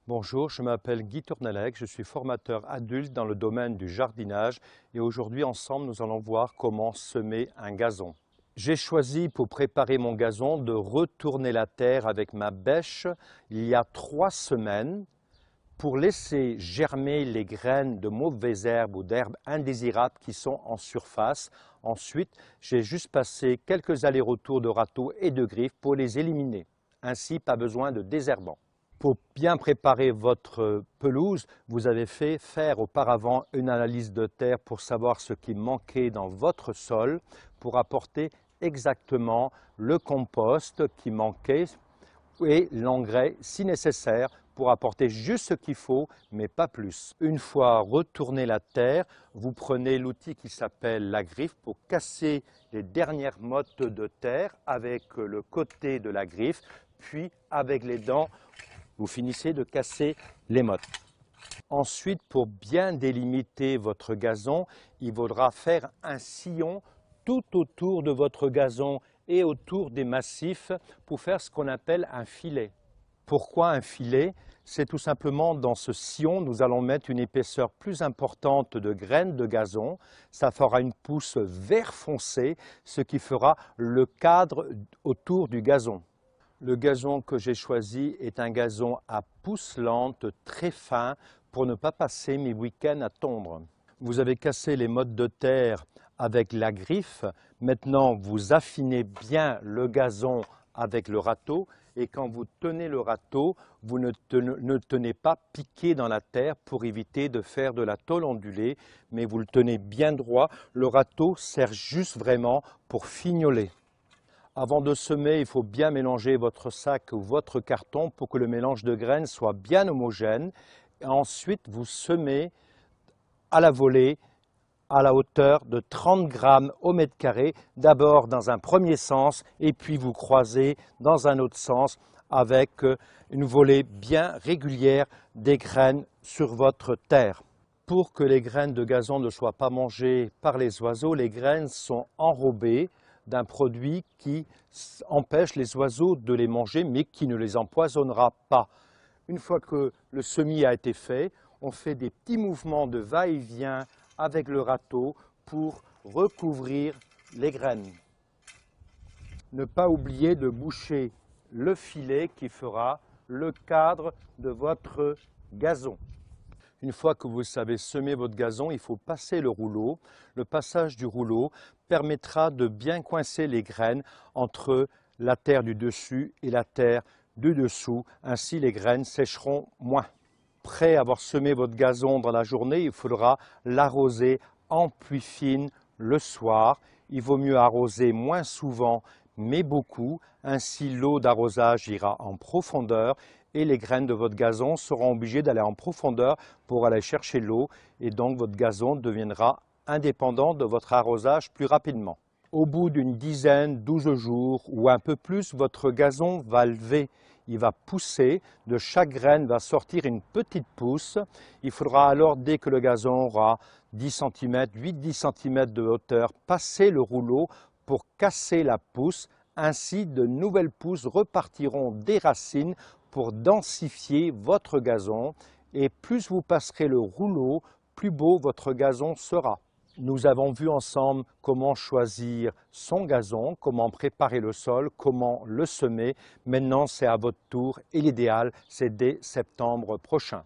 Bonjour, je m'appelle Guy Tournalec, je suis formateur adulte dans le domaine du jardinage et aujourd'hui ensemble nous allons voir comment semer un gazon. J'ai choisi pour préparer mon gazon de retourner la terre avec ma bêche il y a 3 semaines pour laisser germer les graines de mauvaises herbes ou d'herbes indésirables qui sont en surface. Ensuite, j'ai juste passé quelques allers-retours de râteau et de griffes pour les éliminer. Ainsi, pas besoin de désherbant. Pour bien préparer votre pelouse, vous avez fait faire auparavant une analyse de terre pour savoir ce qui manquait dans votre sol, pour apporter exactement le compost qui manquait et l'engrais si nécessaire pour apporter juste ce qu'il faut, mais pas plus. Une fois retourné la terre, vous prenez l'outil qui s'appelle la griffe pour casser les dernières mottes de terre avec le côté de la griffe, puis avec les dents, vous finissez de casser les mottes. Ensuite, pour bien délimiter votre gazon, il faudra faire un sillon tout autour de votre gazon et autour des massifs pour faire ce qu'on appelle un filet. Pourquoi un filet? C'est tout simplement dans ce sillon, nous allons mettre une épaisseur plus importante de graines de gazon. Ça fera une pousse vert foncé, ce qui fera le cadre autour du gazon. Le gazon que j'ai choisi est un gazon à pousse lente, très fin, pour ne pas passer mes week-ends à tondre. Vous avez cassé les mottes de terre avec la griffe. Maintenant, vous affinez bien le gazon avec le râteau. Et quand vous tenez le râteau, vous ne tenez pas piqué dans la terre pour éviter de faire de la tôle ondulée, mais vous le tenez bien droit. Le râteau sert juste vraiment pour fignoler. Avant de semer, il faut bien mélanger votre sac ou votre carton pour que le mélange de graines soit bien homogène. Et ensuite, vous semez à la volée à la hauteur de 30 grammes au mètre carré, d'abord dans un premier sens et puis vous croisez dans un autre sens avec une volée bien régulière des graines sur votre terre. Pour que les graines de gazon ne soient pas mangées par les oiseaux, les graines sont enrobées d'un produit qui empêche les oiseaux de les manger mais qui ne les empoisonnera pas. Une fois que le semis a été fait, on fait des petits mouvements de va-et-vient avec le râteau pour recouvrir les graines. Ne pas oublier de boucher le filet qui fera le cadre de votre gazon. Une fois que vous savez semer votre gazon, il faut passer le rouleau. Le passage du rouleau permettra de bien coincer les graines entre la terre du dessus et la terre du dessous. Ainsi, les graines sécheront moins. Après avoir semé votre gazon dans la journée, il faudra l'arroser en pluie fine le soir. Il vaut mieux arroser moins souvent, mais beaucoup. Ainsi, l'eau d'arrosage ira en profondeur et les graines de votre gazon seront obligées d'aller en profondeur pour aller chercher l'eau et donc votre gazon deviendra indépendant de votre arrosage plus rapidement. Au bout d'une dizaine, 12 jours ou un peu plus, votre gazon va lever. Il va pousser, de chaque graine va sortir une petite pousse. Il faudra alors, dès que le gazon aura 10 cm, 8-10 cm de hauteur, passer le rouleau pour casser la pousse. Ainsi, de nouvelles pousses repartiront des racines pour densifier votre gazon. Et plus vous passerez le rouleau, plus beau votre gazon sera. Nous avons vu ensemble comment choisir son gazon, comment préparer le sol, comment le semer. Maintenant, c'est à votre tour et l'idéal, c'est dès septembre prochain.